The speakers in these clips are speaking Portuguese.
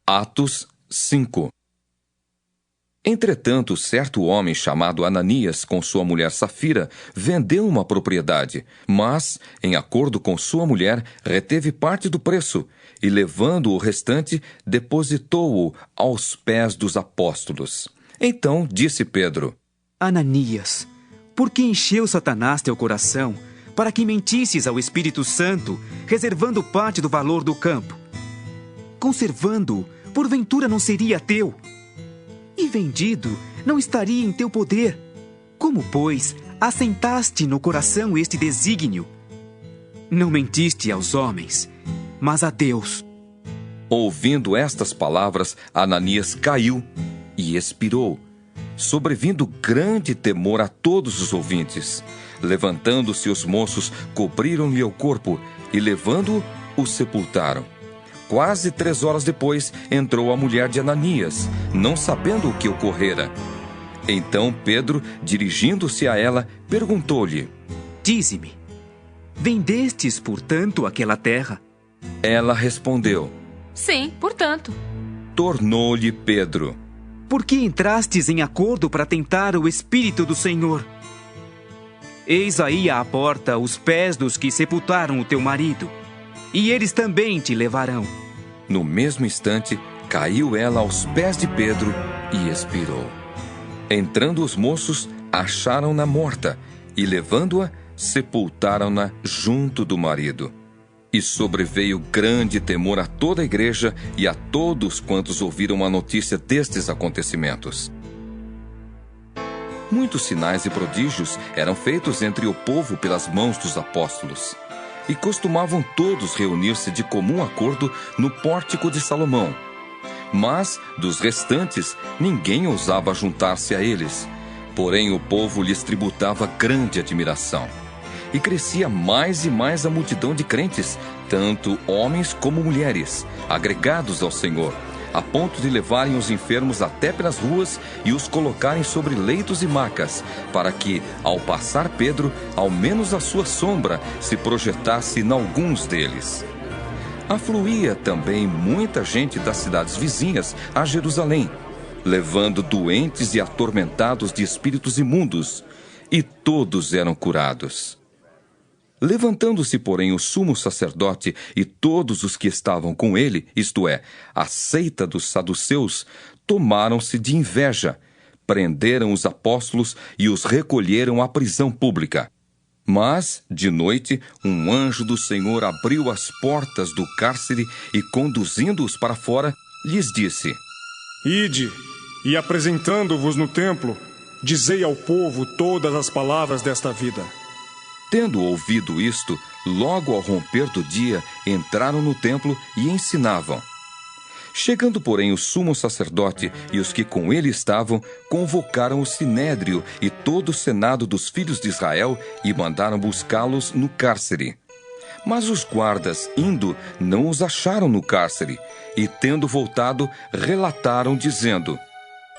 Atos 5. Entretanto, certo homem chamado Ananias, com sua mulher Safira, vendeu uma propriedade, mas, em acordo com sua mulher, reteve parte do preço e, levando o restante, depositou-o aos pés dos apóstolos. Então disse Pedro: Ananias, por que encheu Satanás teu coração para que mentisses ao Espírito Santo, reservando parte do valor do campo? Conservando-o, porventura não seria teu? E vendido, não estaria em teu poder? Como, pois, assentaste no coração este desígnio? Não mentiste aos homens, mas a Deus. Ouvindo estas palavras, Ananias caiu e expirou, sobrevindo grande temor a todos os ouvintes. Levantando-se os moços, cobriram-lhe o corpo e, levando-o, o sepultaram. Quase 3 horas depois, entrou a mulher de Ananias, não sabendo o que ocorrera. Então Pedro, dirigindo-se a ela, perguntou-lhe: Dize-me, vendestes, portanto, aquela terra? Ela respondeu: Sim, portanto. Tornou-lhe Pedro: Por que entrastes em acordo para tentar o Espírito do Senhor? Eis aí à porta os pés dos que sepultaram o teu marido, e eles também te levarão. No mesmo instante, caiu ela aos pés de Pedro e expirou. Entrando os moços, acharam-na morta, e levando-a, sepultaram-na junto do marido. E sobreveio grande temor a toda a igreja e a todos quantos ouviram a notícia destes acontecimentos. Muitos sinais e prodígios eram feitos entre o povo pelas mãos dos apóstolos. E costumavam todos reunir-se de comum acordo no pórtico de Salomão. Mas, dos restantes, ninguém ousava juntar-se a eles. Porém, o povo lhes tributava grande admiração. E crescia mais e mais a multidão de crentes, tanto homens como mulheres, agregados ao Senhor, a ponto de levarem os enfermos até pelas ruas e os colocarem sobre leitos e macas, para que, ao passar Pedro, ao menos a sua sombra se projetasse em alguns deles. Afluía também muita gente das cidades vizinhas a Jerusalém, levando doentes e atormentados de espíritos imundos, e todos eram curados. Levantando-se, porém, o sumo sacerdote e todos os que estavam com ele, isto é, a seita dos saduceus, tomaram-se de inveja, prenderam os apóstolos e os recolheram à prisão pública. Mas, de noite, um anjo do Senhor abriu as portas do cárcere e, conduzindo-os para fora, lhes disse: Ide, e apresentando-vos no templo, dizei ao povo todas as palavras desta vida. Tendo ouvido isto, logo ao romper do dia, entraram no templo e ensinavam. Chegando, porém, o sumo sacerdote e os que com ele estavam, convocaram o sinédrio e todo o senado dos filhos de Israel e mandaram buscá-los no cárcere. Mas os guardas, indo, não os acharam no cárcere, e, tendo voltado, relataram, dizendo: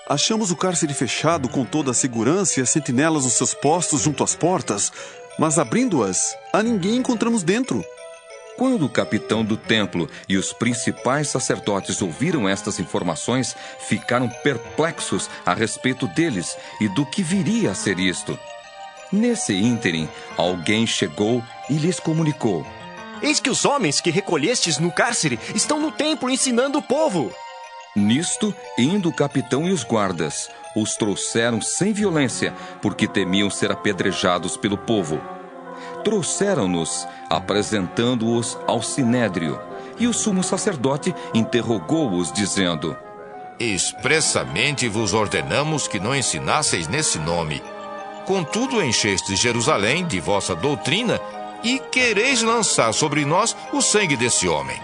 Achamos o cárcere fechado com toda a segurança e as sentinelas nos seus postos junto às portas, mas abrindo-as, a ninguém encontramos dentro. Quando o capitão do templo e os principais sacerdotes ouviram estas informações, ficaram perplexos a respeito deles e do que viria a ser isto. Nesse ínterim, alguém chegou e lhes comunicou: Eis que os homens que recolhestes no cárcere estão no templo ensinando o povo. Nisto, indo o capitão e os guardas, os trouxeram sem violência, porque temiam ser apedrejados pelo povo. Trouxeram-nos, apresentando-os ao sinédrio, e o sumo sacerdote interrogou-os, dizendo: Expressamente vos ordenamos que não ensinasseis nesse nome. Contudo, enchestes Jerusalém de vossa doutrina e quereis lançar sobre nós o sangue desse homem.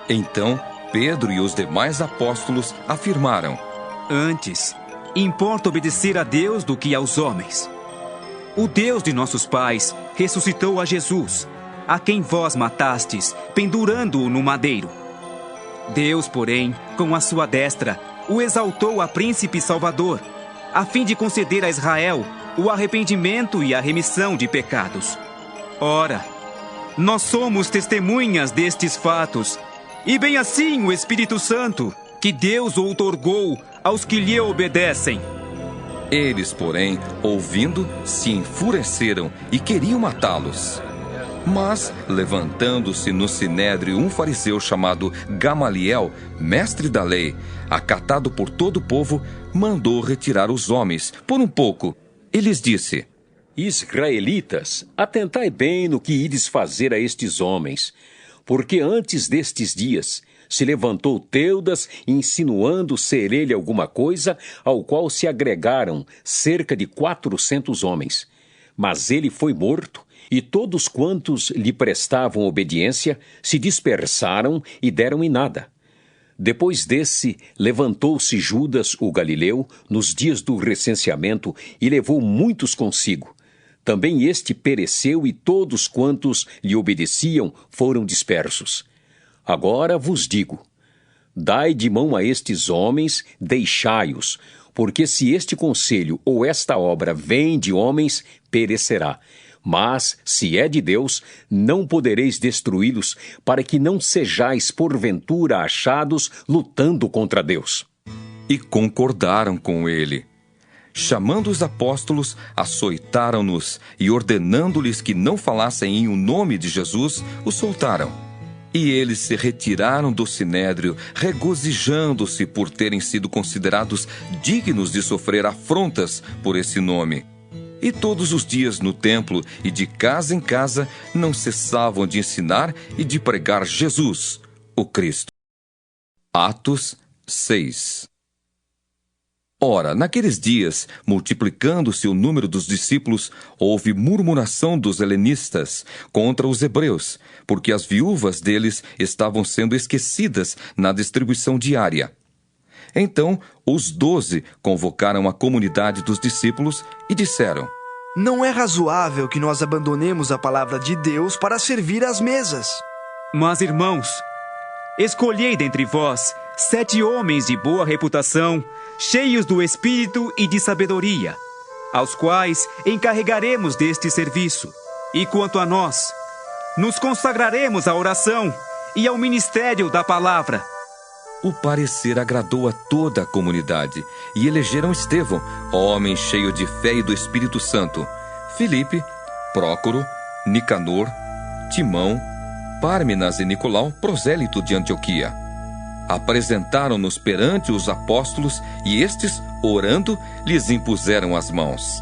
Então Pedro e os demais apóstolos afirmaram: Antes, importa obedecer a Deus do que aos homens. O Deus de nossos pais ressuscitou a Jesus, a quem vós matastes, pendurando-o no madeiro. Deus, porém, com a sua destra, o exaltou a príncipe salvador, a fim de conceder a Israel o arrependimento e a remissão de pecados. Ora, nós somos testemunhas destes fatos, e bem assim o Espírito Santo, que Deus o outorgou aos que lhe obedecem. Eles, porém, ouvindo, se enfureceram e queriam matá-los. Mas, levantando-se no sinédrio um fariseu chamado Gamaliel, mestre da lei, acatado por todo o povo, mandou retirar os homens por um pouco, e lhes disse: Israelitas, atentai bem no que ides fazer a estes homens, porque antes destes dias se levantou Teudas, insinuando ser ele alguma coisa, ao qual se agregaram cerca de 400 homens. Mas ele foi morto, e todos quantos lhe prestavam obediência se dispersaram e deram em nada. Depois desse, levantou-se Judas, o Galileu, nos dias do recenseamento, e levou muitos consigo. Também este pereceu, e todos quantos lhe obedeciam foram dispersos. Agora vos digo: dai de mão a estes homens, deixai-os, porque se este conselho ou esta obra vem de homens, perecerá. Mas, se é de Deus, não podereis destruí-los, para que não sejais porventura achados lutando contra Deus. E concordaram com ele. Chamando os apóstolos, açoitaram-nos e, ordenando-lhes que não falassem em o nome de Jesus, os soltaram. E eles se retiraram do sinédrio, regozijando-se por terem sido considerados dignos de sofrer afrontas por esse nome. E todos os dias no templo e de casa em casa não cessavam de ensinar e de pregar Jesus, o Cristo. Atos 6. Ora, naqueles dias, multiplicando-se o número dos discípulos, houve murmuração dos helenistas contra os hebreus, porque as viúvas deles estavam sendo esquecidas na distribuição diária. Então, os 12 convocaram a comunidade dos discípulos e disseram: Não é razoável que nós abandonemos a palavra de Deus para servir às mesas. Mas, irmãos, escolhei dentre vós 7 homens de boa reputação, cheios do Espírito e de sabedoria, aos quais encarregaremos deste serviço. E quanto a nós, nos consagraremos à oração e ao ministério da palavra. O parecer agradou a toda a comunidade, e elegeram Estevão, homem cheio de fé e do Espírito Santo, Filipe, Prócoro, Nicanor, Timão, Pármenas e Nicolau, prosélito de Antioquia. Apresentaram-nos perante os apóstolos, e estes, orando, lhes impuseram as mãos.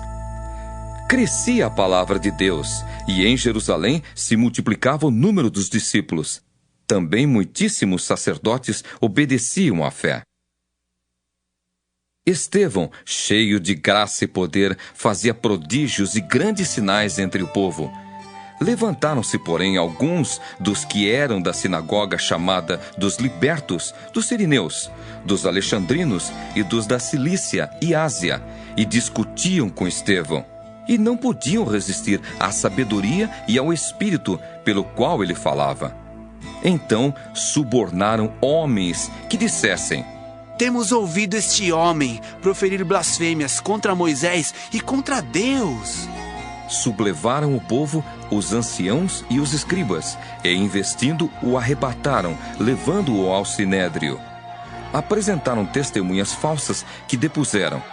Crescia a palavra de Deus, e em Jerusalém se multiplicava o número dos discípulos. Também muitíssimos sacerdotes obedeciam à fé. Estevão, cheio de graça e poder, fazia prodígios e grandes sinais entre o povo. Levantaram-se, porém, alguns dos que eram da sinagoga chamada dos libertos, dos sirineus, dos alexandrinos e dos da Cilícia e Ásia, e discutiam com Estevão. E não podiam resistir à sabedoria e ao espírito pelo qual ele falava. Então subornaram homens que dissessem: Temos ouvido este homem proferir blasfêmias contra Moisés e contra Deus. Sublevaram o povo, os anciãos e os escribas, e investindo o arrebataram, levando-o ao sinédrio. Apresentaram testemunhas falsas que depuseram: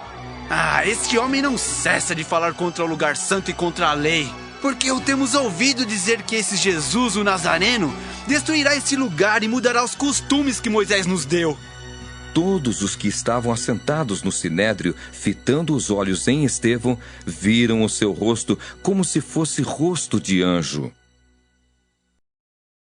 Este homem não cessa de falar contra o lugar santo e contra a lei. Porque o temos ouvido dizer que esse Jesus, o Nazareno, destruirá este lugar e mudará os costumes que Moisés nos deu. Todos os que estavam assentados no sinédrio, fitando os olhos em Estevão, viram o seu rosto como se fosse rosto de anjo.